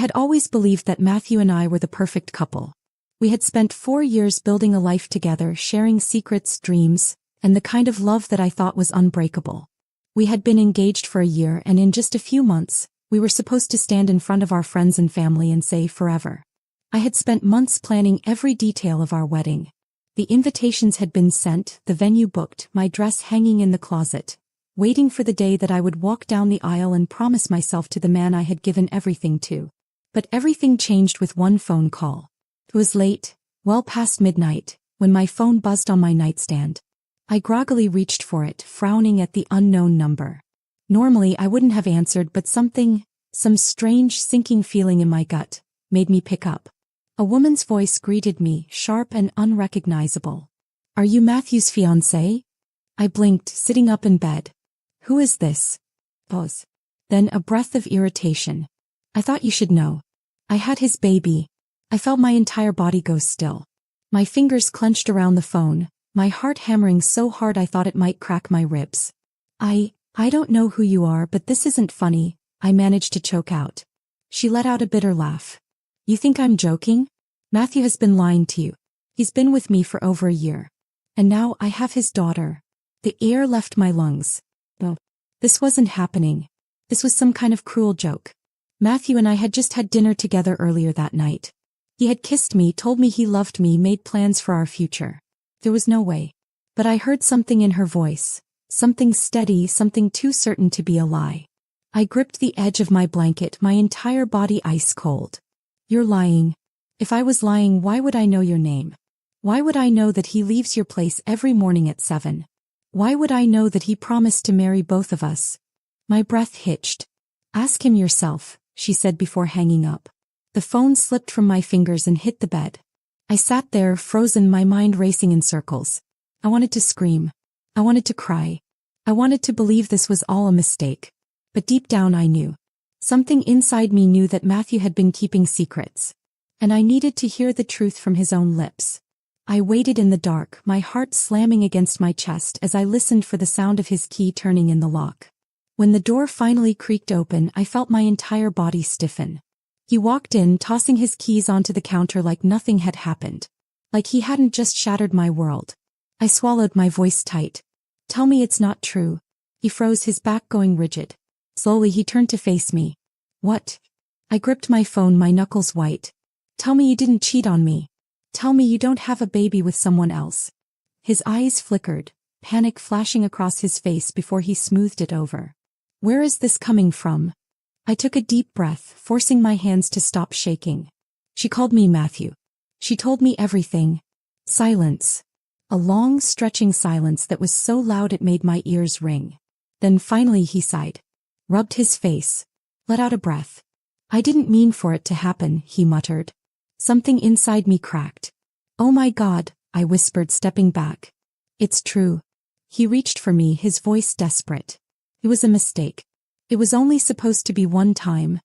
had always believed that Matthew and I were the perfect couple. We had spent 4 years building a life together, sharing secrets, dreams, and the kind of love that I thought was unbreakable. We had been engaged for a year, and in just a few months, we were supposed to stand in front of our friends and family and say forever. I had spent months planning every detail of our wedding. The invitations had been sent, the venue booked, my dress hanging in the closet, waiting for the day that I would walk down the aisle and promise myself to the man I had given everything to. But everything changed with one phone call. It was late, well past midnight, when my phone buzzed on my nightstand. I groggily reached for it, frowning at the unknown number. Normally I wouldn't have answered, but some strange sinking feeling in my gut, made me pick up. A woman's voice greeted me, sharp and unrecognizable. "Are you Matthew's fiancé?" I blinked, sitting up in bed. "Who is this?" Pause. Then a breath of irritation. "I thought you should know. I had his baby." I felt my entire body go still. My fingers clenched around the phone, my heart hammering so hard I thought it might crack my ribs. I don't know who you are, but this isn't funny," I managed to choke out. She let out a bitter laugh. "You think I'm joking? Matthew has been lying to you. He's been with me for over a year. And now I have his daughter." The air left my lungs. No, this wasn't happening. This was some kind of cruel joke. Matthew and I had just had dinner together earlier that night. He had kissed me, told me he loved me, made plans for our future. There was no way. But I heard something in her voice. Something steady, something too certain to be a lie. I gripped the edge of my blanket, my entire body ice cold. "You're lying. If I was lying, why would I know your name? Why would I know that he leaves your place every morning at 7? Why would I know that he promised to marry both of us?" My breath hitched. "Ask him yourself," she said before hanging up. The phone slipped from my fingers and hit the bed. I sat there, frozen, my mind racing in circles. I wanted to scream. I wanted to cry. I wanted to believe this was all a mistake. But deep down I knew. Something inside me knew that Matthew had been keeping secrets. And I needed to hear the truth from his own lips. I waited in the dark, my heart slamming against my chest as I listened for the sound of his key turning in the lock. When the door finally creaked open, I felt my entire body stiffen. He walked in, tossing his keys onto the counter like nothing had happened. Like he hadn't just shattered my world. I swallowed, my voice tight. "Tell me it's not true." He froze, his back going rigid. Slowly he turned to face me. "What?" I gripped my phone, my knuckles white. "Tell me you didn't cheat on me. Tell me you don't have a baby with someone else." His eyes flickered, panic flashing across his face before he smoothed it over. "Where is this coming from?" I took a deep breath, forcing my hands to stop shaking. "She called me Matthew. She told me everything." Silence. A long, stretching silence that was so loud it made my ears ring. Then finally he sighed. Rubbed his face. Let out a breath. "I didn't mean for it to happen," he muttered. Something inside me cracked. "Oh my God," I whispered, stepping back. "It's true." He reached for me, his voice desperate. "It was a mistake. It was only supposed to be one time."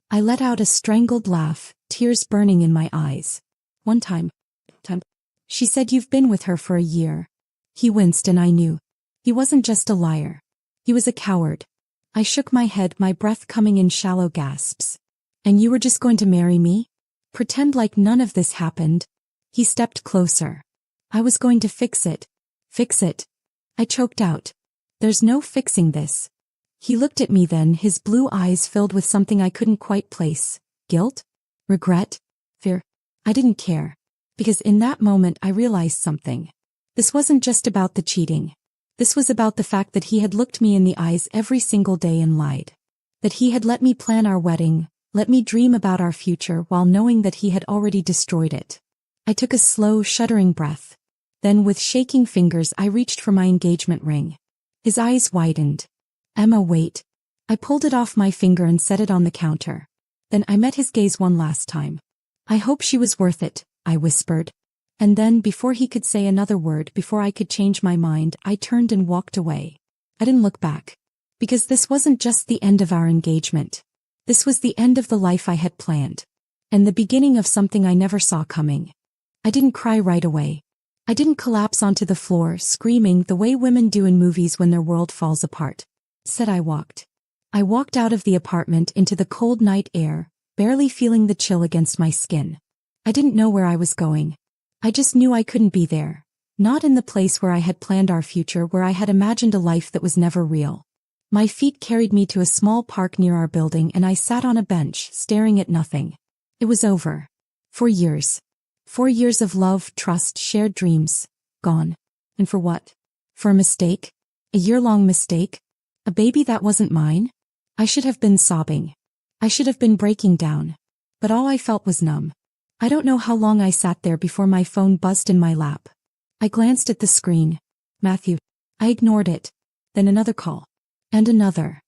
I let out a strangled laugh, tears burning in my eyes. "One time. She said you've been with her for a year." He winced, and I knew. He wasn't just a liar. He was a coward. I shook my head, my breath coming in shallow gasps. "And you were just going to marry me? Pretend like none of this happened?" He stepped closer. "I was going to fix it." "Fix it?" I choked out. "There's no fixing this." He looked at me then, his blue eyes filled with something I couldn't quite place. Guilt? Regret? Fear? I didn't care. Because in that moment I realized something. This wasn't just about the cheating. This was about the fact that he had looked me in the eyes every single day and lied. That he had let me plan our wedding, let me dream about our future while knowing that he had already destroyed it. I took a slow, shuddering breath. Then with shaking fingers I reached for my engagement ring. His eyes widened. "Emma, wait." I pulled it off my finger and set it on the counter. Then I met his gaze one last time. "I hope she was worth it," I whispered. And then, before he could say another word, before I could change my mind, I turned and walked away. I didn't look back. Because this wasn't just the end of our engagement. This was the end of the life I had planned. And the beginning of something I never saw coming. I didn't cry right away. I didn't collapse onto the floor, screaming the way women do in movies when their world falls apart. Instead I walked. I walked out of the apartment into the cold night air, barely feeling the chill against my skin. I didn't know where I was going. I just knew I couldn't be there. Not in the place where I had planned our future, where I had imagined a life that was never real. My feet carried me to a small park near our building, and I sat on a bench, staring at nothing. It was over. 4 years. 4 years of love, trust, shared dreams. Gone. And for what? For a mistake? A year-long mistake? A baby that wasn't mine? I should have been sobbing. I should have been breaking down. But all I felt was numb. I don't know how long I sat there before my phone buzzed in my lap. I glanced at the screen. Matthew. I ignored it. Then another call. And another.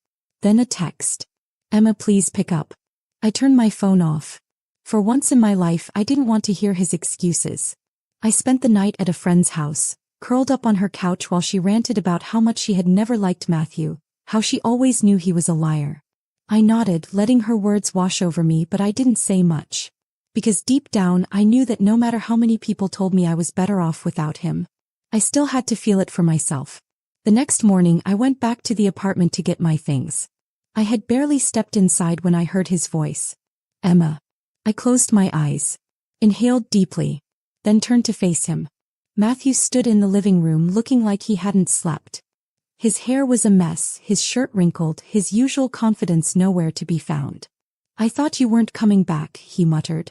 Then a text. Emma, please pick up. I turned my phone off. For once in my life, I didn't want to hear his excuses. I spent the night at a friend's house, curled up on her couch while she ranted about how much she had never liked Matthew, how she always knew he was a liar. I nodded, letting her words wash over me, but I didn't say much. Because deep down, I knew that no matter how many people told me I was better off without him, I still had to feel it for myself. The next morning, I went back to the apartment to get my things. I had barely stepped inside when I heard his voice. Emma. I closed my eyes, inhaled deeply, then turned to face him. Matthew stood in the living room looking like he hadn't slept. His hair was a mess, his shirt wrinkled, his usual confidence nowhere to be found. I thought you weren't coming back, he muttered.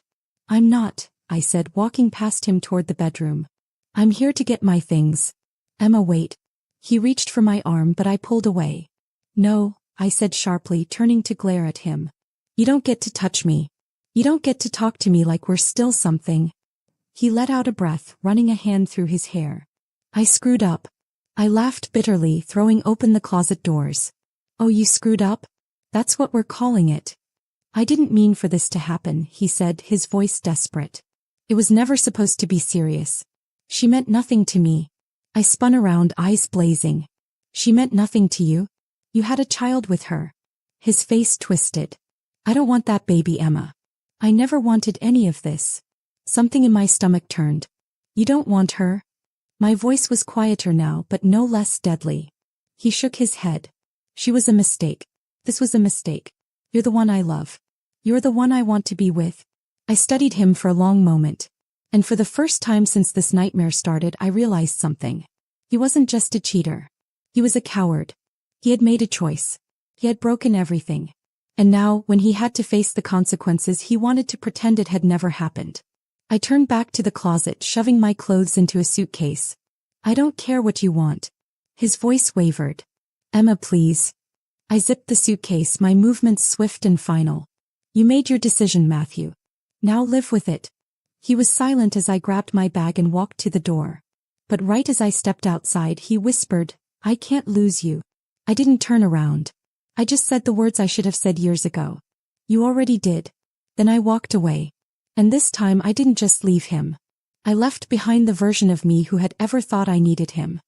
I'm not, I said, walking past him toward the bedroom. I'm here to get my things. Emma, wait. He reached for my arm, but I pulled away. No, I said sharply, turning to glare at him. You don't get to touch me. You don't get to talk to me like we're still something. He let out a breath, running a hand through his hair. I screwed up. I laughed bitterly, throwing open the closet doors. Oh, you screwed up? That's what we're calling it. I didn't mean for this to happen, he said, his voice desperate. It was never supposed to be serious. She meant nothing to me. I spun around, eyes blazing. She meant nothing to you? You had a child with her. His face twisted. I don't want that baby, Emma. I never wanted any of this. Something in my stomach turned. You don't want her? My voice was quieter now, but no less deadly. He shook his head. She was a mistake. This was a mistake. You're the one I love. You're the one I want to be with. I studied him for a long moment. And for the first time since this nightmare started, I realized something. He wasn't just a cheater. He was a coward. He had made a choice. He had broken everything. And now, when he had to face the consequences, he wanted to pretend it had never happened. I turned back to the closet, shoving my clothes into a suitcase. I don't care what you want. His voice wavered. Emma, please. I zipped the suitcase, my movements swift and final. You made your decision, Matthew. Now live with it. He was silent as I grabbed my bag and walked to the door. But right as I stepped outside, he whispered, I can't lose you. I didn't turn around. I just said the words I should have said years ago. You already did. Then I walked away. And this time I didn't just leave him. I left behind the version of me who had ever thought I needed him.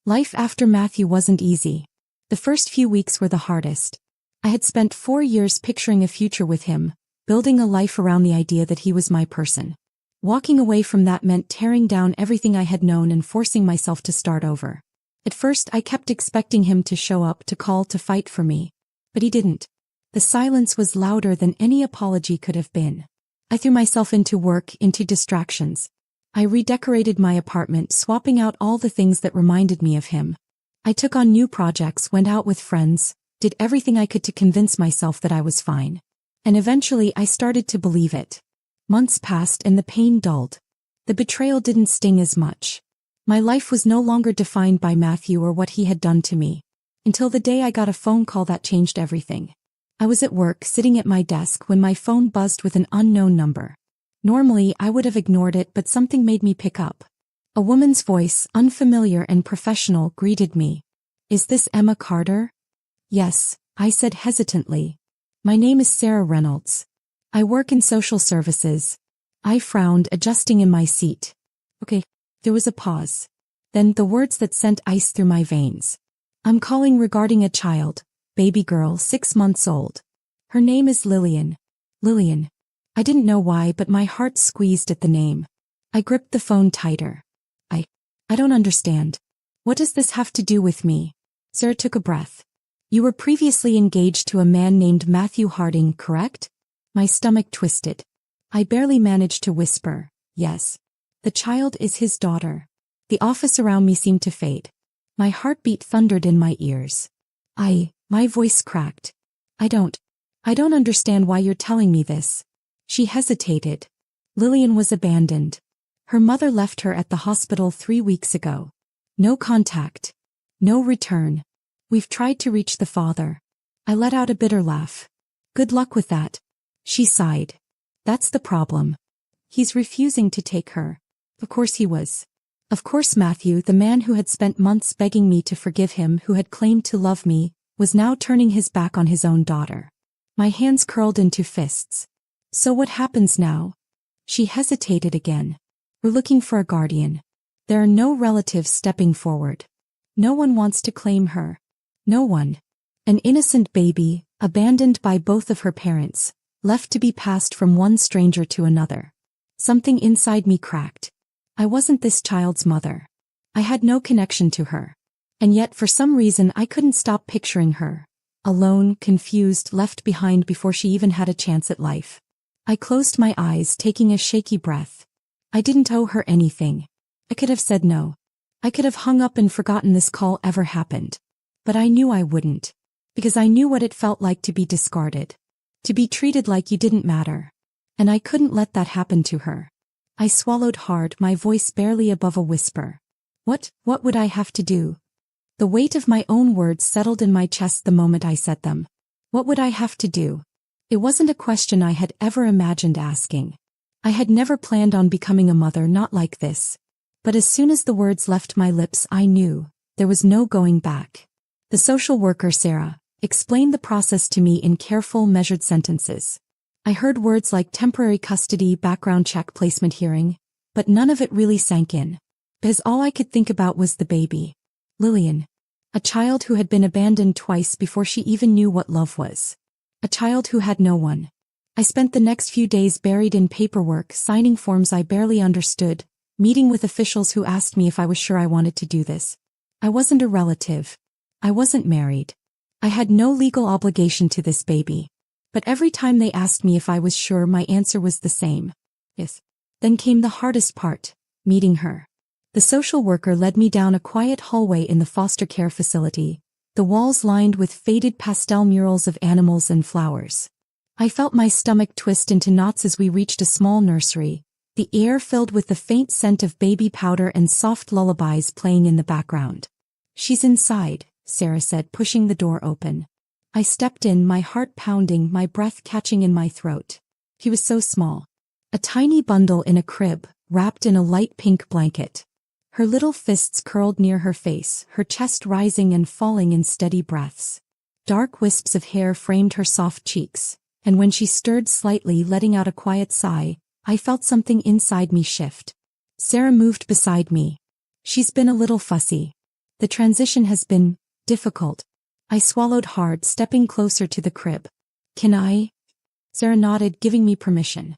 Life after Matthew wasn't easy. The first few weeks were the hardest. I had spent 4 years picturing a future with him, building a life around the idea that he was my person. Walking away from that meant tearing down everything I had known and forcing myself to start over. At first I kept expecting him to show up, to call, to fight for me. But he didn't. The silence was louder than any apology could have been. I threw myself into work, into distractions. I redecorated my apartment, swapping out all the things that reminded me of him. I took on new projects, went out with friends, did everything I could to convince myself that I was fine. And eventually I started to believe it. Months passed and the pain dulled. The betrayal didn't sting as much. My life was no longer defined by Matthew or what he had done to me. Until the day I got a phone call that changed everything. I was at work, sitting at my desk, when my phone buzzed with an unknown number. Normally, I would have ignored it, but something made me pick up. A woman's voice, unfamiliar and professional, greeted me. Is this Emma Carter? Yes, I said hesitantly. My name is Sarah Reynolds. I work in social services. I frowned, adjusting in my seat. Okay. There was a pause. Then the words that sent ice through my veins. I'm calling regarding a child, baby girl, 6 months old. Her name is Lillian. Lillian. I didn't know why, but my heart squeezed at the name. I gripped the phone tighter. I don't understand. What does this have to do with me? Sarah took a breath. You were previously engaged to a man named Matthew Harding, correct? My stomach twisted. I barely managed to whisper, yes. The child is his daughter. The office around me seemed to fade. My heartbeat thundered in my ears. My voice cracked. I don't understand why you're telling me this. She hesitated. Lillian was abandoned. Her mother left her at the hospital 3 weeks ago. No contact. No return. We've tried to reach the father. I let out a bitter laugh. Good luck with that. She sighed. That's the problem. He's refusing to take her. Of course he was. Of course Matthew, the man who had spent months begging me to forgive him, who had claimed to love me, was now turning his back on his own daughter. My hands curled into fists. So what happens now? She hesitated again. We're looking for a guardian. There are no relatives stepping forward. No one wants to claim her. No one. An innocent baby, abandoned by both of her parents, left to be passed from one stranger to another. Something inside me cracked. I wasn't this child's mother. I had no connection to her. And yet for some reason I couldn't stop picturing her. Alone, confused, left behind before she even had a chance at life. I closed my eyes, taking a shaky breath. I didn't owe her anything. I could have said no. I could have hung up and forgotten this call ever happened. But I knew I wouldn't. Because I knew what it felt like to be discarded. To be treated like you didn't matter. And I couldn't let that happen to her. I swallowed hard, my voice barely above a whisper. What would I have to do? The weight of my own words settled in my chest the moment I said them. What would I have to do? It wasn't a question I had ever imagined asking. I had never planned on becoming a mother, not like this. But as soon as the words left my lips, I knew there was no going back. The social worker, Sarah, explained the process to me in careful, measured sentences. I heard words like temporary custody, background check, placement hearing, but none of it really sank in. Because all I could think about was the baby. Lillian. A child who had been abandoned twice before she even knew what love was. A child who had no one. I spent the next few days buried in paperwork, signing forms I barely understood, meeting with officials who asked me if I was sure I wanted to do this. I wasn't a relative. I wasn't married. I had no legal obligation to this baby. But every time they asked me if I was sure, my answer was the same. Yes. Then came the hardest part, meeting her. The social worker led me down a quiet hallway in the foster care facility, the walls lined with faded pastel murals of animals and flowers. I felt my stomach twist into knots as we reached a small nursery, the air filled with the faint scent of baby powder and soft lullabies playing in the background. She's inside, Sarah said, pushing the door open. I stepped in, my heart pounding, my breath catching in my throat. He was so small. A tiny bundle in a crib, wrapped in a light pink blanket. Her little fists curled near her face, her chest rising and falling in steady breaths. Dark wisps of hair framed her soft cheeks, and when she stirred slightly, letting out a quiet sigh, I felt something inside me shift. Sarah moved beside me. She's been a little fussy. The transition has been difficult. I swallowed hard, stepping closer to the crib. Can I? Sarah nodded, giving me permission.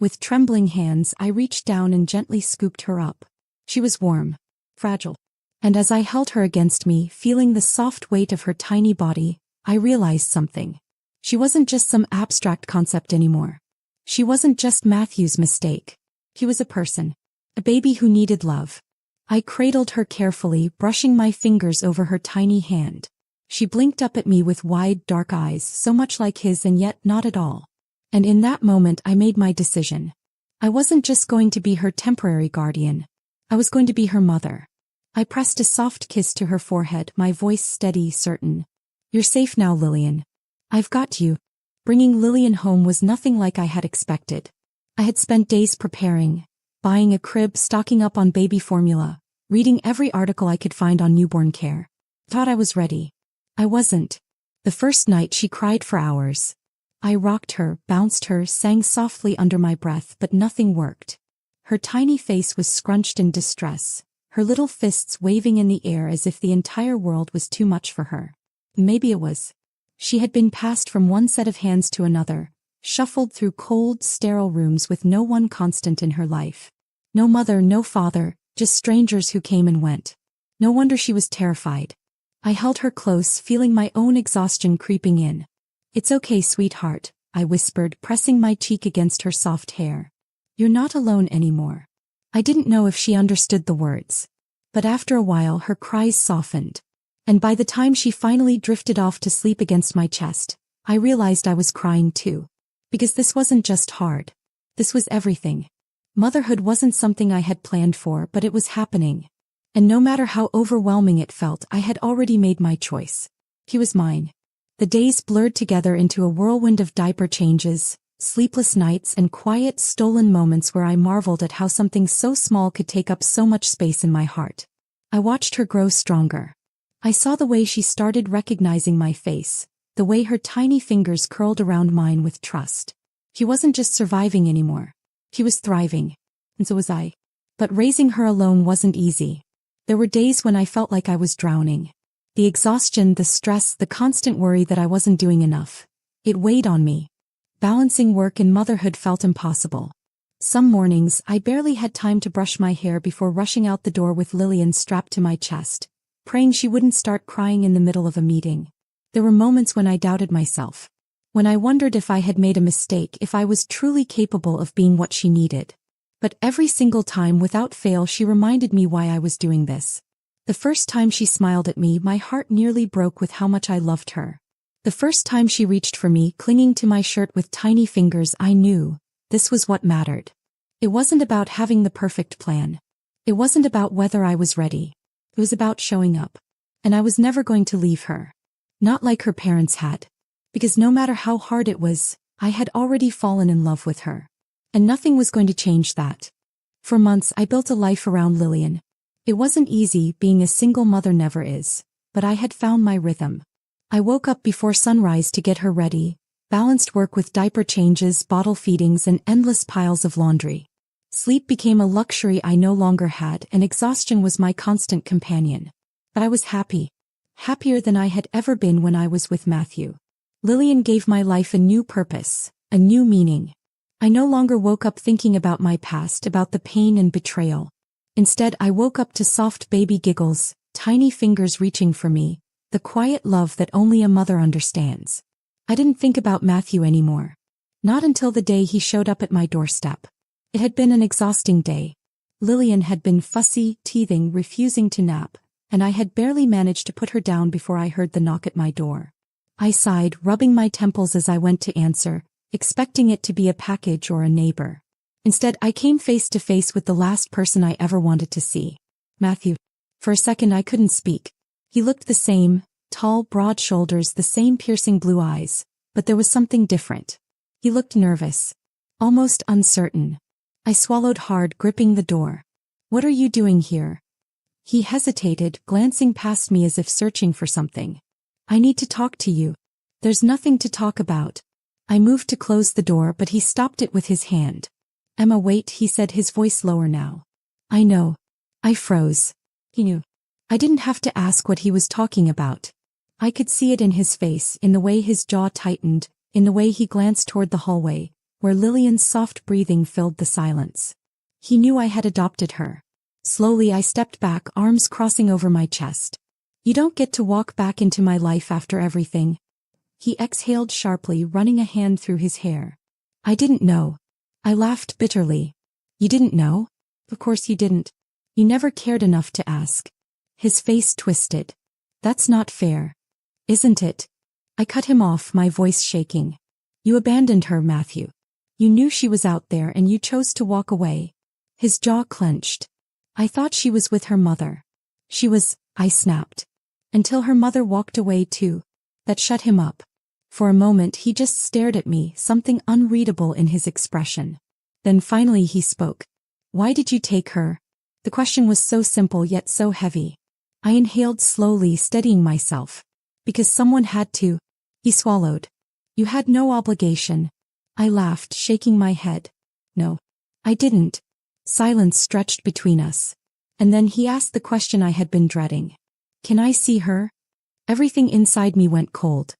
With trembling hands, I reached down and gently scooped her up. She was warm, fragile. And as I held her against me, feeling the soft weight of her tiny body, I realized something. She wasn't just some abstract concept anymore. She wasn't just Matthew's mistake. He was a person. A baby who needed love. I cradled her carefully, brushing my fingers over her tiny hand. She blinked up at me with wide, dark eyes, so much like his and yet not at all. And in that moment I made my decision. I wasn't just going to be her temporary guardian. I was going to be her mother. I pressed a soft kiss to her forehead, my voice steady, certain. You're safe now, Lillian. I've got you. Bringing Lillian home was nothing like I had expected. I had spent days preparing, buying a crib, stocking up on baby formula, reading every article I could find on newborn care. Thought I was ready. I wasn't. The first night she cried for hours. I rocked her, bounced her, sang softly under my breath, but nothing worked. Her tiny face was scrunched in distress, her little fists waving in the air as if the entire world was too much for her. Maybe it was. She had been passed from one set of hands to another, shuffled through cold, sterile rooms with no one constant in her life. No mother, no father, just strangers who came and went. No wonder she was terrified. I held her close, feeling my own exhaustion creeping in. It's okay, sweetheart, I whispered, pressing my cheek against her soft hair. You're not alone anymore. I didn't know if she understood the words. But after a while her cries softened. And by the time she finally drifted off to sleep against my chest, I realized I was crying too. Because this wasn't just hard. This was everything. Motherhood wasn't something I had planned for, but it was happening. And no matter how overwhelming it felt, I had already made my choice. He was mine. The days blurred together into a whirlwind of diaper changes, sleepless nights, and quiet, stolen moments where I marveled at how something so small could take up so much space in my heart. I watched her grow stronger. I saw the way she started recognizing my face, the way her tiny fingers curled around mine with trust. He wasn't just surviving anymore. He was thriving. And so was I. But raising her alone wasn't easy. There were days when I felt like I was drowning. The exhaustion, the stress, the constant worry that I wasn't doing enough. It weighed on me. Balancing work and motherhood felt impossible. Some mornings, I barely had time to brush my hair before rushing out the door with Lillian strapped to my chest, praying she wouldn't start crying in the middle of a meeting. There were moments when I doubted myself. When I wondered if I had made a mistake, if I was truly capable of being what she needed. But every single time, without fail, she reminded me why I was doing this. The first time she smiled at me, my heart nearly broke with how much I loved her. The first time she reached for me, clinging to my shirt with tiny fingers, I knew this was what mattered. It wasn't about having the perfect plan. It wasn't about whether I was ready. It was about showing up. And I was never going to leave her. Not like her parents had. Because no matter how hard it was, I had already fallen in love with her. And nothing was going to change that. For months I built a life around Lillian. It wasn't easy, being a single mother never is, but I had found my rhythm. I woke up before sunrise to get her ready, balanced work with diaper changes, bottle feedings, and endless piles of laundry. Sleep became a luxury I no longer had, and exhaustion was my constant companion. But I was happy. Happier than I had ever been when I was with Matthew. Lillian gave my life a new purpose, a new meaning. I no longer woke up thinking about my past, about the pain and betrayal. Instead, I woke up to soft baby giggles, tiny fingers reaching for me, the quiet love that only a mother understands. I didn't think about Matthew anymore. Not until the day he showed up at my doorstep. It had been an exhausting day. Lillian had been fussy, teething, refusing to nap, and I had barely managed to put her down before I heard the knock at my door. I sighed, rubbing my temples as I went to answer, expecting it to be a package or a neighbor. Instead, I came face to face with the last person I ever wanted to see. Matthew. For a second I couldn't speak. He looked the same, tall, broad shoulders, the same piercing blue eyes, but there was something different. He looked nervous. Almost uncertain. I swallowed hard, gripping the door. What are you doing here? He hesitated, glancing past me as if searching for something. I need to talk to you. There's nothing to talk about. I moved to close the door, but he stopped it with his hand. Emma, wait, he said, his voice lower now. I know. I froze. He knew. I didn't have to ask what he was talking about. I could see it in his face, in the way his jaw tightened, in the way he glanced toward the hallway, where Lillian's soft breathing filled the silence. He knew I had adopted her. Slowly I stepped back, arms crossing over my chest. You don't get to walk back into my life after everything. He exhaled sharply, running a hand through his hair. I didn't know. I laughed bitterly. You didn't know? Of course you didn't. You never cared enough to ask. His face twisted. That's not fair. Isn't it? I cut him off, my voice shaking. You abandoned her, Matthew. You knew she was out there and you chose to walk away. His jaw clenched. I thought she was with her mother. She was, I snapped. Until her mother walked away too. That shut him up. For a moment he just stared at me, something unreadable in his expression. Then finally he spoke. Why did you take her? The question was so simple yet so heavy. I inhaled slowly, steadying myself. Because someone had to. He swallowed. You had no obligation. I laughed, shaking my head. No. I didn't. Silence stretched between us. And then he asked the question I had been dreading. Can I see her? Everything inside me went cold.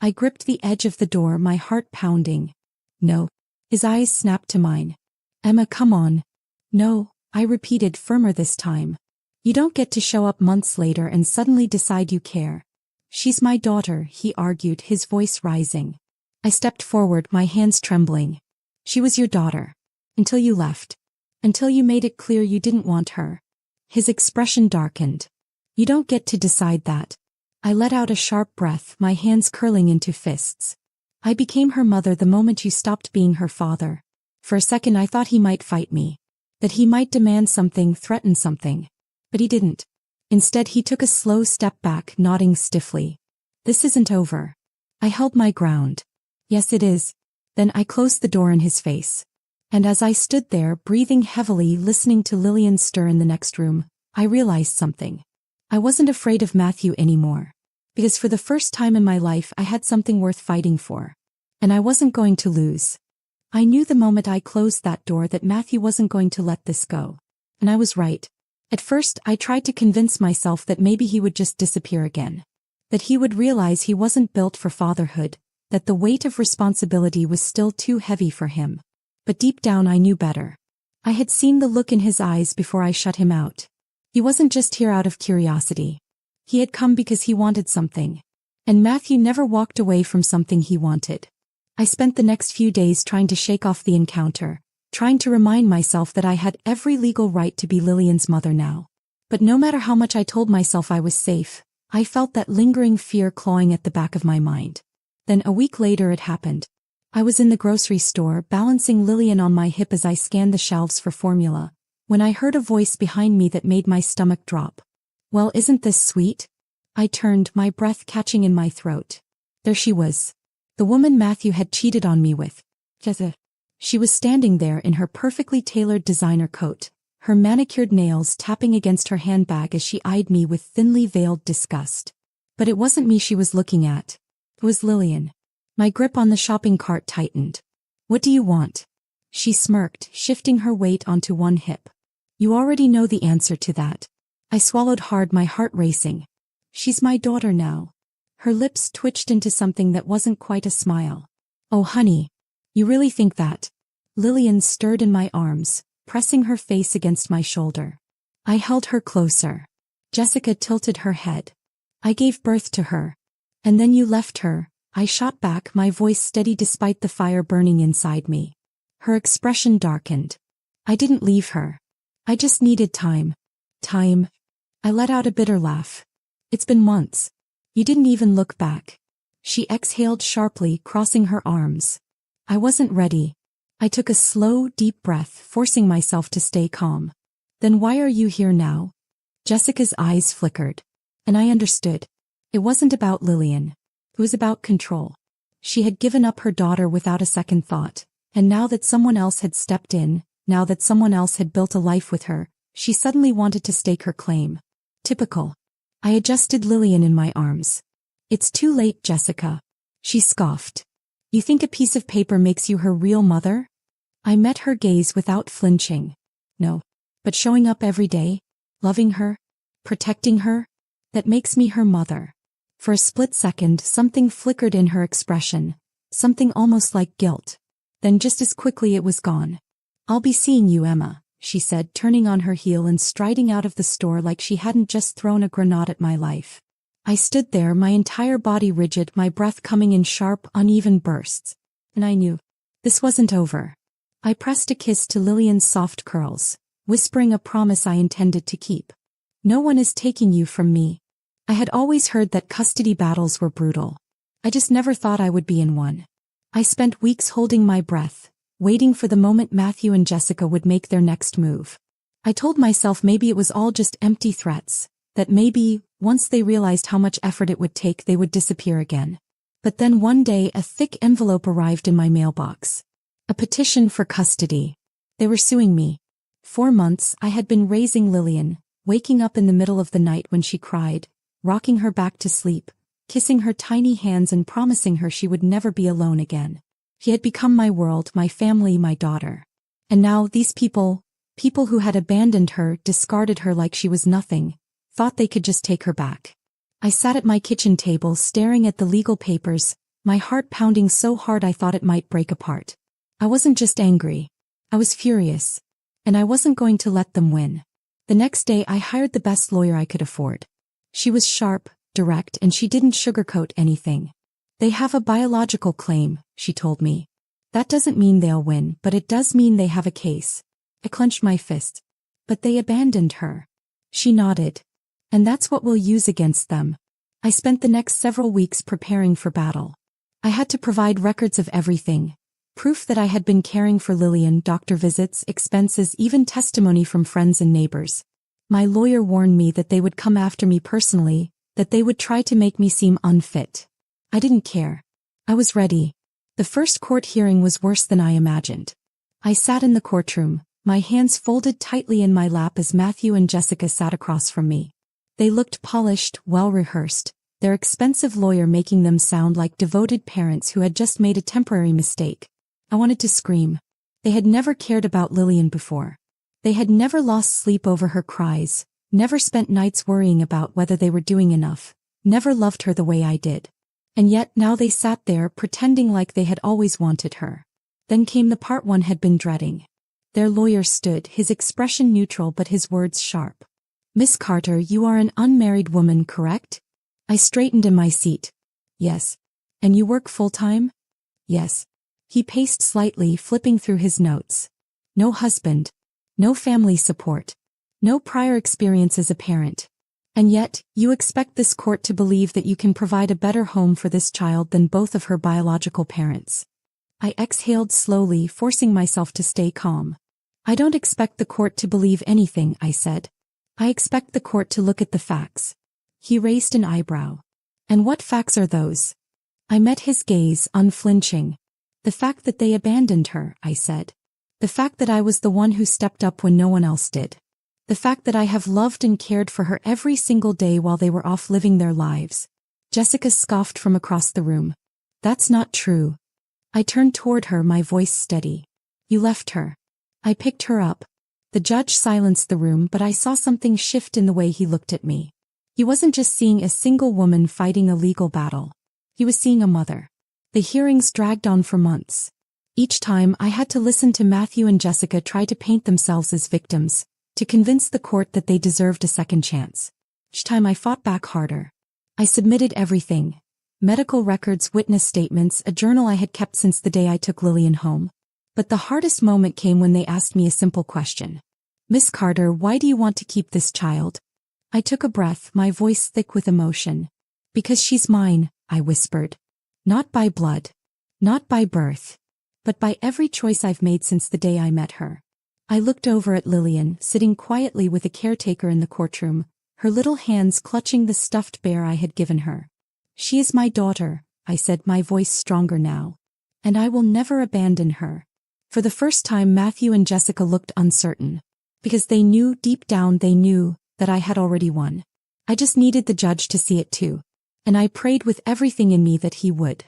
I gripped the edge of the door, my heart pounding. No. His eyes snapped to mine. Emma, come on. No, I repeated, firmer this time. You don't get to show up months later and suddenly decide you care. She's my daughter, he argued, his voice rising. I stepped forward, my hands trembling. She was your daughter. Until you left. Until you made it clear you didn't want her. His expression darkened. You don't get to decide that. I let out a sharp breath, my hands curling into fists. I became her mother the moment you stopped being her father. For a second I thought he might fight me. That he might demand something, threaten something. But he didn't. Instead he took a slow step back, nodding stiffly. This isn't over. I held my ground. Yes, it is. Then I closed the door in his face. And as I stood there, breathing heavily, listening to Lillian stir in the next room, I realized something. I wasn't afraid of Matthew anymore. Because for the first time in my life I had something worth fighting for. And I wasn't going to lose. I knew the moment I closed that door that Matthew wasn't going to let this go. And I was right. At first I tried to convince myself that maybe he would just disappear again. That he would realize he wasn't built for fatherhood, that the weight of responsibility was still too heavy for him. But deep down I knew better. I had seen the look in his eyes before I shut him out. He wasn't just here out of curiosity. He had come because he wanted something. And Matthew never walked away from something he wanted. I spent the next few days trying to shake off the encounter, trying to remind myself that I had every legal right to be Lillian's mother now. But no matter how much I told myself I was safe, I felt that lingering fear clawing at the back of my mind. Then a week later it happened. I was in the grocery store, balancing Lillian on my hip as I scanned the shelves for formula, when I heard a voice behind me that made my stomach drop. Well, isn't this sweet? I turned, my breath catching in my throat. There she was. The woman Matthew had cheated on me with. She was standing there in her perfectly tailored designer coat, her manicured nails tapping against her handbag as she eyed me with thinly veiled disgust. But it wasn't me she was looking at. It was Lillian. My grip on the shopping cart tightened. What do you want? She smirked, shifting her weight onto one hip. You already know the answer to that. I swallowed hard, my heart racing. She's my daughter now. Her lips twitched into something that wasn't quite a smile. Oh honey. You really think that? Lillian stirred in my arms, pressing her face against my shoulder. I held her closer. Jessica tilted her head. I gave birth to her. And then you left her. I shot back, my voice steady despite the fire burning inside me. Her expression darkened. I didn't leave her. I just needed time. Time. I let out a bitter laugh. It's been months. You didn't even look back. She exhaled sharply, crossing her arms. I wasn't ready. I took a slow, deep breath, forcing myself to stay calm. Then why are you here now? Jessica's eyes flickered. And I understood. It wasn't about Lillian. It was about control. She had given up her daughter without a second thought, and now that someone else had stepped in, now that someone else had built a life with her, she suddenly wanted to stake her claim. Typical. I adjusted Lillian in my arms. It's too late, Jessica. She scoffed. You think a piece of paper makes you her real mother? I met her gaze without flinching. No. But showing up every day, loving her, protecting her, that makes me her mother. For a split second, something flickered in her expression, something almost like guilt. Then just as quickly it was gone. I'll be seeing you, Emma, she said, turning on her heel and striding out of the store like she hadn't just thrown a grenade at my life. I stood there, my entire body rigid, my breath coming in sharp, uneven bursts. And I knew. This wasn't over. I pressed a kiss to Lillian's soft curls, whispering a promise I intended to keep. No one is taking you from me. I had always heard that custody battles were brutal. I just never thought I would be in one. I spent weeks holding my breath, waiting for the moment Matthew and Jessica would make their next move. I told myself maybe it was all just empty threats, that maybe, once they realized how much effort it would take, they would disappear again. But then one day a thick envelope arrived in my mailbox. A petition for custody. They were suing me. 4 months I had been raising Lillian, waking up in the middle of the night when she cried, rocking her back to sleep, kissing her tiny hands and promising her she would never be alone again. She had become my world, my family, my daughter. And now these people who had abandoned her, discarded her like she was nothing, thought they could just take her back. I sat at my kitchen table staring at the legal papers, my heart pounding so hard I thought it might break apart. I wasn't just angry. I was furious. And I wasn't going to let them win. The next day I hired the best lawyer I could afford. She was sharp, direct, and she didn't sugarcoat anything. They have a biological claim, she told me. That doesn't mean they'll win, but it does mean they have a case. I clenched my fist. But they abandoned her. She nodded. And that's what we'll use against them. I spent the next several weeks preparing for battle. I had to provide records of everything. Proof that I had been caring for Lillian, doctor visits, expenses, even testimony from friends and neighbors. My lawyer warned me that they would come after me personally, that they would try to make me seem unfit. I didn't care. I was ready. The first court hearing was worse than I imagined. I sat in the courtroom, my hands folded tightly in my lap as Matthew and Jessica sat across from me. They looked polished, well-rehearsed, their expensive lawyer making them sound like devoted parents who had just made a temporary mistake. I wanted to scream. They had never cared about Lillian before. They had never lost sleep over her cries, never spent nights worrying about whether they were doing enough, never loved her the way I did. And yet now they sat there pretending like they had always wanted her. Then came the part one had been dreading. Their lawyer stood, his expression neutral but his words sharp. "Miss Carter, you are an unmarried woman, correct?" I straightened in my seat. "Yes." "And you work full-time?" "Yes." He paced slightly, flipping through his notes. "No husband. No family support. No prior experience as a parent. And yet, you expect this court to believe that you can provide a better home for this child than both of her biological parents." I exhaled slowly, forcing myself to stay calm. "I don't expect the court to believe anything," I said. "I expect the court to look at the facts." He raised an eyebrow. "And what facts are those?" I met his gaze, unflinching. "The fact that they abandoned her," I said. "The fact that I was the one who stepped up when no one else did. The fact that I have loved and cared for her every single day while they were off living their lives." Jessica scoffed from across the room. "That's not true." I turned toward her, my voice steady. "You left her." I picked her up. The judge silenced the room, but I saw something shift in the way he looked at me. He wasn't just seeing a single woman fighting a legal battle. He was seeing a mother. The hearings dragged on for months. Each time I had to listen to Matthew and Jessica try to paint themselves as victims, to convince the court that they deserved a second chance. Each time I fought back harder. I submitted everything. Medical records, witness statements, a journal I had kept since the day I took Lillian home. But the hardest moment came when they asked me a simple question. "Miss Carter, why do you want to keep this child?" I took a breath, my voice thick with emotion. "Because she's mine," I whispered. "Not by blood. Not by birth. But by every choice I've made since the day I met her." I looked over at Lillian, sitting quietly with a caretaker in the courtroom, her little hands clutching the stuffed bear I had given her. "She is my daughter," I said, my voice stronger now. "And I will never abandon her." For the first time Matthew and Jessica looked uncertain. Because they knew, deep down they knew, that I had already won. I just needed the judge to see it too. And I prayed with everything in me that he would.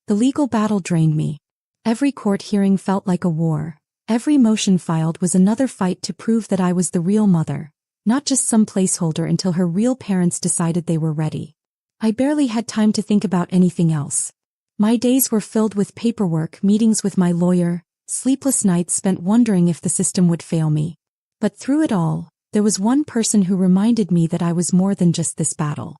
The legal battle drained me. Every court hearing felt like a war. Every motion filed was another fight to prove that I was the real mother, not just some placeholder until her real parents decided they were ready. I barely had time to think about anything else. My days were filled with paperwork, meetings with my lawyer, sleepless nights spent wondering if the system would fail me. But through it all, there was one person who reminded me that I was more than just this battle.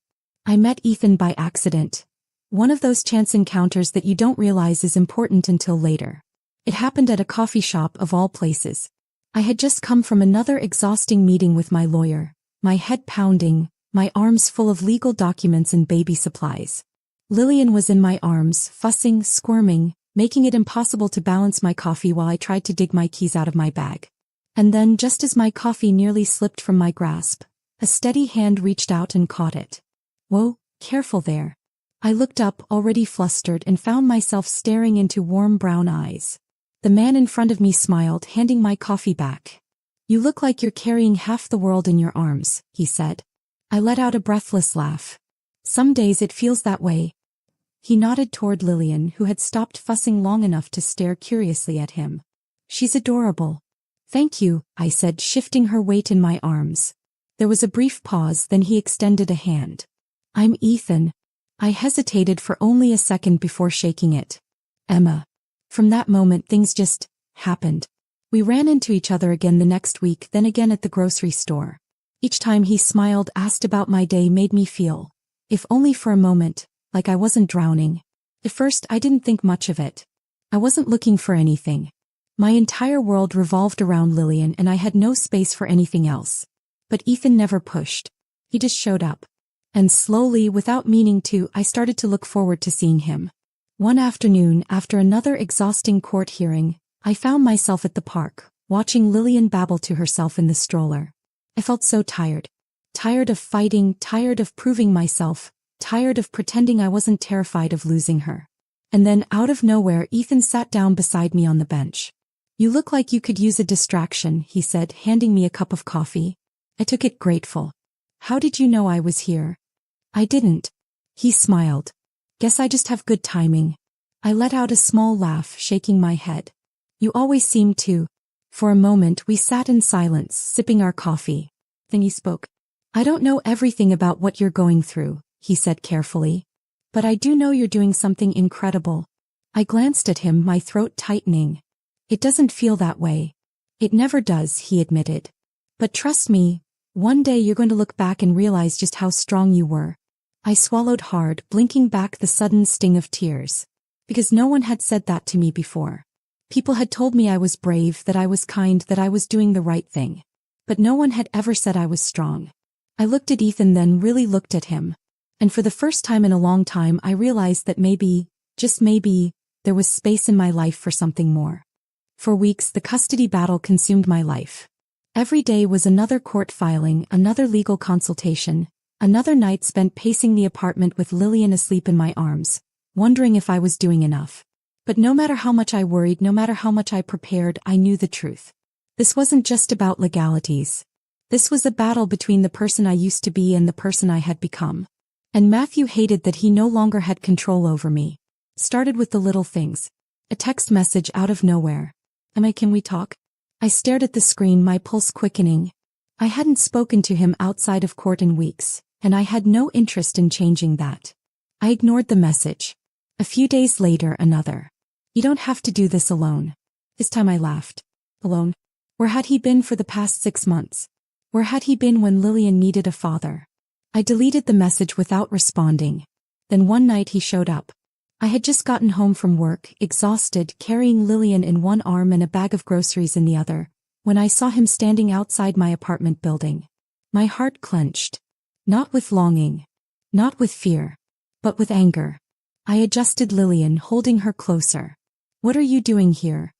I met Ethan by accident. One of those chance encounters that you don't realize is important until later. It happened at a coffee shop of all places. I had just come from another exhausting meeting with my lawyer, my head pounding, my arms full of legal documents and baby supplies. Lillian was in my arms, fussing, squirming, making it impossible to balance my coffee while I tried to dig my keys out of my bag. And then, just as my coffee nearly slipped from my grasp, a steady hand reached out and caught it. "Whoa, careful there." I looked up, already flustered, and found myself staring into warm brown eyes. The man in front of me smiled, handing my coffee back. "You look like you're carrying half the world in your arms," he said. I let out a breathless laugh. "Some days it feels that way." He nodded toward Lillian, who had stopped fussing long enough to stare curiously at him. "She's adorable." "Thank you," I said, shifting her weight in my arms. There was a brief pause, then he extended a hand. "I'm Ethan." I hesitated for only a second before shaking it. "Emma." From that moment things just happened. We ran into each other again the next week, then again at the grocery store. Each time he smiled, asked about my day, made me feel, if only for a moment, like I wasn't drowning. At first, I didn't think much of it. I wasn't looking for anything. My entire world revolved around Lillian and I had no space for anything else. But Ethan never pushed. He just showed up. And slowly, without meaning to, I started to look forward to seeing him. One afternoon, after another exhausting court hearing, I found myself at the park, watching Lillian babble to herself in the stroller. I felt so tired. Tired of fighting, tired of proving myself, tired of pretending I wasn't terrified of losing her. And then, out of nowhere, Ethan sat down beside me on the bench. "You look like you could use a distraction," he said, handing me a cup of coffee. I took it grateful. "How did you know I was here?" "I didn't." He smiled. "Guess I just have good timing." I let out a small laugh, shaking my head. "You always seem to." For a moment we sat in silence, sipping our coffee. Then he spoke. "I don't know everything about what you're going through," he said carefully. "But I do know you're doing something incredible." I glanced at him, my throat tightening. "It doesn't feel that way." "It never does," he admitted. "But trust me, one day you're going to look back and realize just how strong you were." I swallowed hard, blinking back the sudden sting of tears. Because no one had said that to me before. People had told me I was brave, that I was kind, that I was doing the right thing. But no one had ever said I was strong. I looked at Ethan, then really looked at him. And for the first time in a long time I realized that maybe, just maybe, there was space in my life for something more. For weeks the custody battle consumed my life. Every day was another court filing, another legal consultation, another night spent pacing the apartment with Lillian asleep in my arms, wondering if I was doing enough. But no matter how much I worried, no matter how much I prepared, I knew the truth. This wasn't just about legalities. This was a battle between the person I used to be and the person I had become. And Matthew hated that he no longer had control over me. Started with the little things. A text message out of nowhere. "Emma, can we talk?" I stared at the screen, my pulse quickening. I hadn't spoken to him outside of court in weeks, and I had no interest in changing that. I ignored the message. A few days later, another. "You don't have to do this alone." This time I laughed. Alone? Where had he been for the past 6 months? Where had he been when Lillian needed a father? I deleted the message without responding. Then one night he showed up. I had just gotten home from work, exhausted, carrying Lillian in one arm and a bag of groceries in the other, when I saw him standing outside my apartment building. My heart clenched. Not with longing. Not with fear. But with anger. I adjusted Lillian, holding her closer. "What are you doing here?"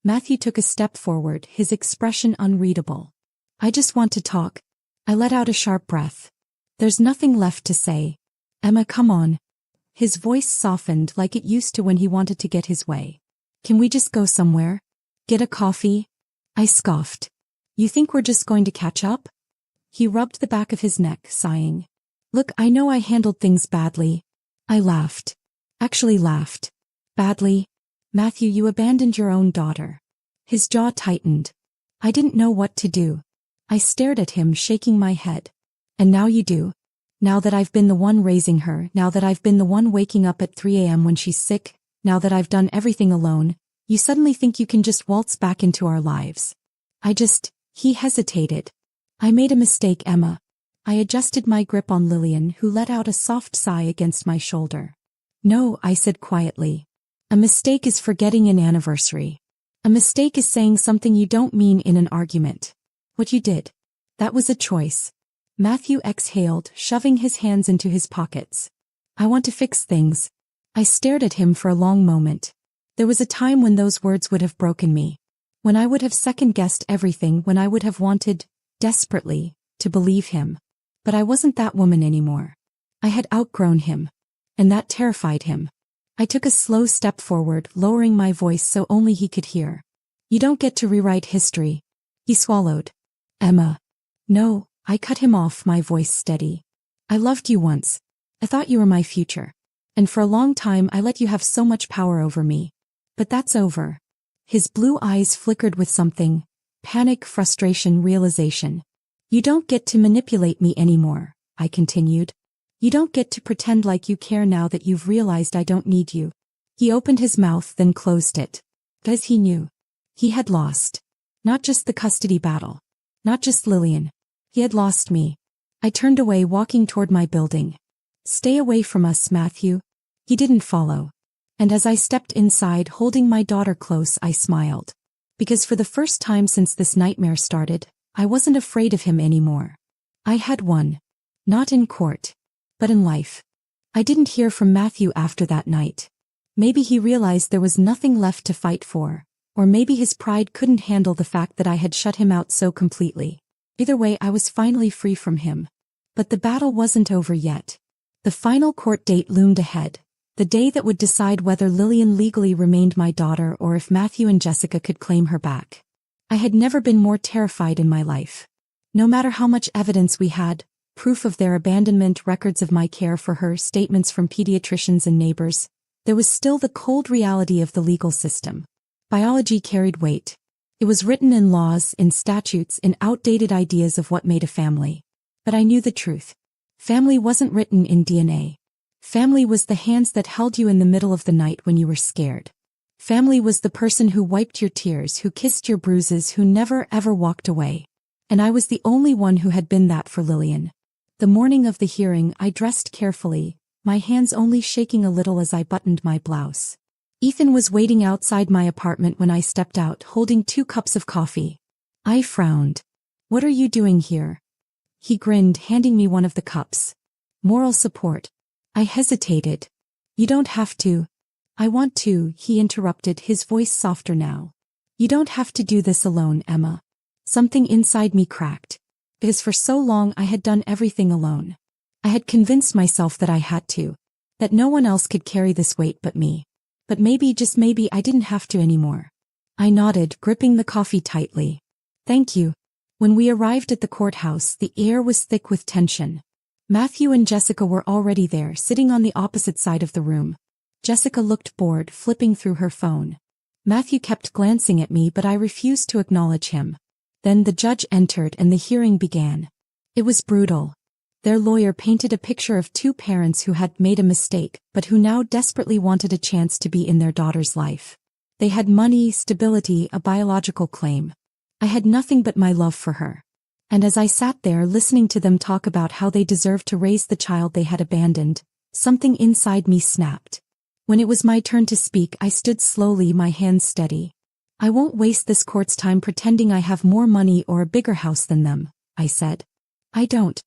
Matthew took a step forward, his expression unreadable. "I just want to talk." I let out a sharp breath. "There's nothing left to say." "Emma, come on." His voice softened like it used to when he wanted to get his way. "Can we just go somewhere? Get a coffee?" I scoffed. "You think we're just going to catch up?" He rubbed the back of his neck, sighing. "Look, I know I handled things badly." I laughed. Actually laughed. "Badly? Matthew, you abandoned your own daughter." His jaw tightened. I didn't know what to do. I stared at him, shaking my head. "And now you do? Now that I've been the one raising her, now that I've been the one waking up at 3 a.m. when she's sick, now that I've done everything alone, you suddenly think you can just waltz back into our lives." He hesitated. "I made a mistake, Emma." I adjusted my grip on Lillian, who let out a soft sigh against my shoulder. "No," I said quietly. "A mistake is forgetting an anniversary. A mistake is saying something you don't mean in an argument. What you did. That was a choice." Matthew exhaled, shoving his hands into his pockets. "I want to fix things." I stared at him for a long moment. There was a time when those words would have broken me. When I would have second-guessed everything, when I would have wanted, desperately, to believe him. But I wasn't that woman anymore. I had outgrown him. And that terrified him. I took a slow step forward, lowering my voice so only he could hear. "You don't get to rewrite history." He swallowed. "Emma." "No," I cut him off, my voice steady. "I loved you once. I thought you were my future. And for a long time I let you have so much power over me. But that's over." His blue eyes flickered with something. Panic, frustration, realization. "You don't get to manipulate me anymore," I continued. "You don't get to pretend like you care now that you've realized I don't need you." He opened his mouth, then closed it. Because he knew. He had lost. Not just the custody battle. Not just Lillian. He had lost me. I turned away, walking toward my building. "Stay away from us, Matthew." He didn't follow. And as I stepped inside holding my daughter close, I smiled. Because for the first time since this nightmare started, I wasn't afraid of him anymore. I had won. Not in court, but in life. I didn't hear from Matthew after that night. Maybe he realized there was nothing left to fight for, or maybe his pride couldn't handle the fact that I had shut him out so completely. Either way, I was finally free from him. But the battle wasn't over yet. The final court date loomed ahead, the day that would decide whether Lillian legally remained my daughter or if Matthew and Jessica could claim her back. I had never been more terrified in my life. No matter how much evidence we had, proof of their abandonment, records of my care for her, statements from pediatricians and neighbors, there was still the cold reality of the legal system. Biology carried weight. It was written in laws, in statutes, in outdated ideas of what made a family. But I knew the truth. Family wasn't written in DNA. Family was the hands that held you in the middle of the night when you were scared. Family was the person who wiped your tears, who kissed your bruises, who never ever walked away. And I was the only one who had been that for Lillian. The morning of the hearing, I dressed carefully, my hands only shaking a little as I buttoned my blouse. Ethan was waiting outside my apartment when I stepped out, holding 2 cups of coffee. I frowned. "What are you doing here?" He grinned, handing me one of the cups. "Moral support." I hesitated. "You don't have to." "I want to," he interrupted, his voice softer now. "You don't have to do this alone, Emma." Something inside me cracked. Because for so long I had done everything alone. I had convinced myself that I had to. That no one else could carry this weight but me. But maybe, just maybe, I didn't have to anymore. I nodded, gripping the coffee tightly. "Thank you." When we arrived at the courthouse, the air was thick with tension. Matthew and Jessica were already there, sitting on the opposite side of the room. Jessica looked bored, flipping through her phone. Matthew kept glancing at me, but I refused to acknowledge him. Then the judge entered and the hearing began. It was brutal. Their lawyer painted a picture of 2 parents who had made a mistake, but who now desperately wanted a chance to be in their daughter's life. They had money, stability, a biological claim. I had nothing but my love for her. And as I sat there listening to them talk about how they deserved to raise the child they had abandoned, something inside me snapped. When it was my turn to speak, I stood slowly, my hands steady. "I won't waste this court's time pretending I have more money or a bigger house than them," I said. "I don't."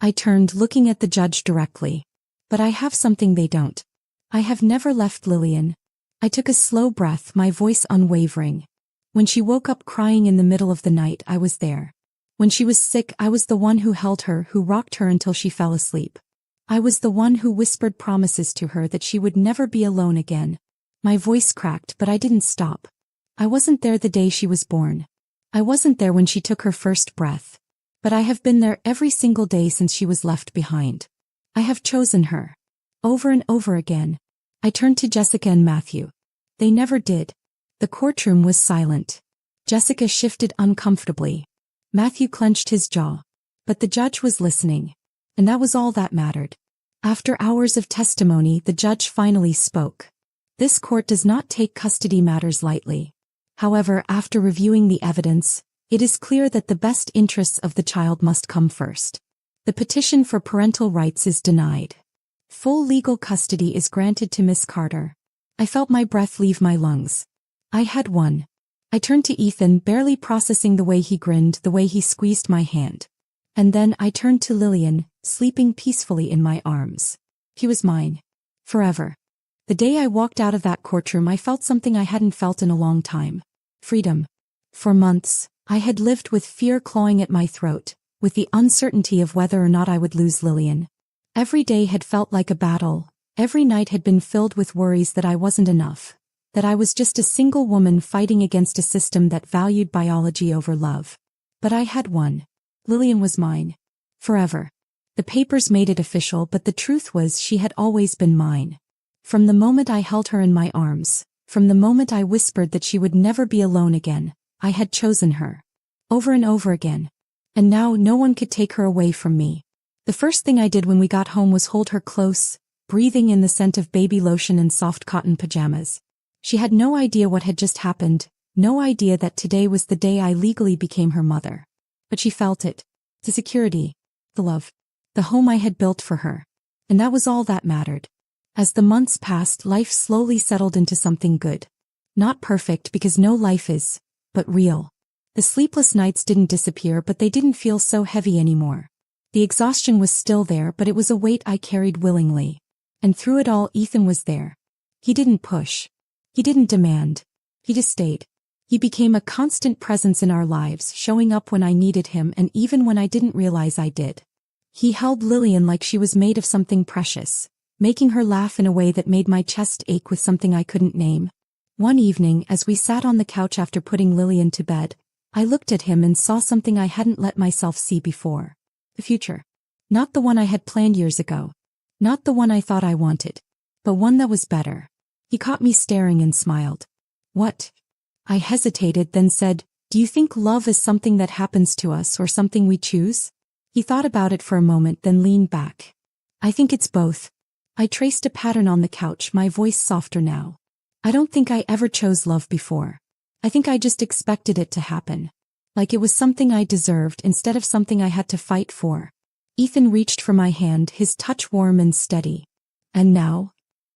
I turned, looking at the judge directly. "But I have something they don't. I have never left Lillian." I took a slow breath, my voice unwavering. When she woke up crying in the middle of the night, I was there. When she was sick, I was the one who held her, who rocked her until she fell asleep. I was the one who whispered promises to her that she would never be alone again. My voice cracked, but I didn't stop. I wasn't there the day she was born. I wasn't there when she took her first breath. But I have been there every single day since she was left behind. I have chosen her. Over and over again. I turned to Jessica and Matthew. They never did. The courtroom was silent. Jessica shifted uncomfortably. Matthew clenched his jaw. But the judge was listening. And that was all that mattered. After hours of testimony, the judge finally spoke. "This court does not take custody matters lightly. However, after reviewing the evidence, it is clear that the best interests of the child must come first. The petition for parental rights is denied. Full legal custody is granted to Miss Carter." I felt my breath leave my lungs. I had won. I turned to Ethan, barely processing the way he grinned, the way he squeezed my hand. And then I turned to Lillian, sleeping peacefully in my arms. He was mine. Forever. The day I walked out of that courtroom, I felt something I hadn't felt in a long time. Freedom. For months, I had lived with fear clawing at my throat, with the uncertainty of whether or not I would lose Lillian. Every day had felt like a battle. Every night had been filled with worries that I wasn't enough. That I was just a single woman fighting against a system that valued biology over love. But I had won. Lillian was mine. Forever. The papers made it official, but the truth was she had always been mine. From the moment I held her in my arms, from the moment I whispered that she would never be alone again, I had chosen her. Over and over again. And now no one could take her away from me. The first thing I did when we got home was hold her close, breathing in the scent of baby lotion and soft cotton pajamas. She had no idea what had just happened, no idea that today was the day I legally became her mother. But she felt it. The security. The love. The home I had built for her. And that was all that mattered. As the months passed, life slowly settled into something good. Not perfect because no life is, but real. The sleepless nights didn't disappear, but they didn't feel so heavy anymore. The exhaustion was still there, but it was a weight I carried willingly. And through it all, Ethan was there. He didn't push. He didn't demand. He just stayed. He became a constant presence in our lives, showing up when I needed him and even when I didn't realize I did. He held Lillian like she was made of something precious, making her laugh in a way that made my chest ache with something I couldn't name. One evening, as we sat on the couch after putting Lillian to bed, I looked at him and saw something I hadn't let myself see before. The future. Not the one I had planned years ago. Not the one I thought I wanted. But one that was better. He caught me staring and smiled. What? I hesitated, then said, "Do you think love is something that happens to us or something we choose?" He thought about it for a moment, then leaned back. "I think it's both." I traced a pattern on the couch, my voice softer now. "I don't think I ever chose love before. I think I just expected it to happen. Like it was something I deserved instead of something I had to fight for." Ethan reached for my hand, his touch warm and steady. "And now?"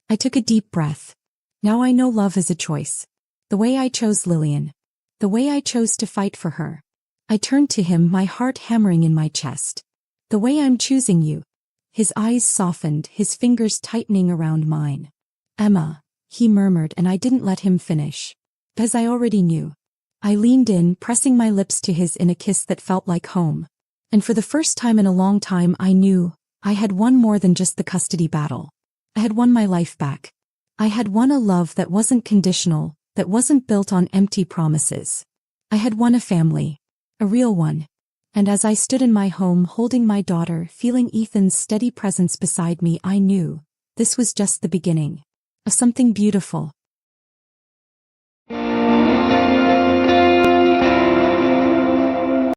I took a deep breath. "Now I know love is a choice. The way I chose Lillian. The way I chose to fight for her." I turned to him, my heart hammering in my chest. "The way I'm choosing you." His eyes softened, his fingers tightening around mine. "Emma," he murmured, and I didn't let him finish. As I already knew. I leaned in, pressing my lips to his in a kiss that felt like home. And for the first time in a long time, I knew I had won more than just the custody battle. I had won my life back. I had won a love that wasn't conditional, that wasn't built on empty promises. I had won a family. A real one. And as I stood in my home holding my daughter, feeling Ethan's steady presence beside me, I knew this was just the beginning of something beautiful.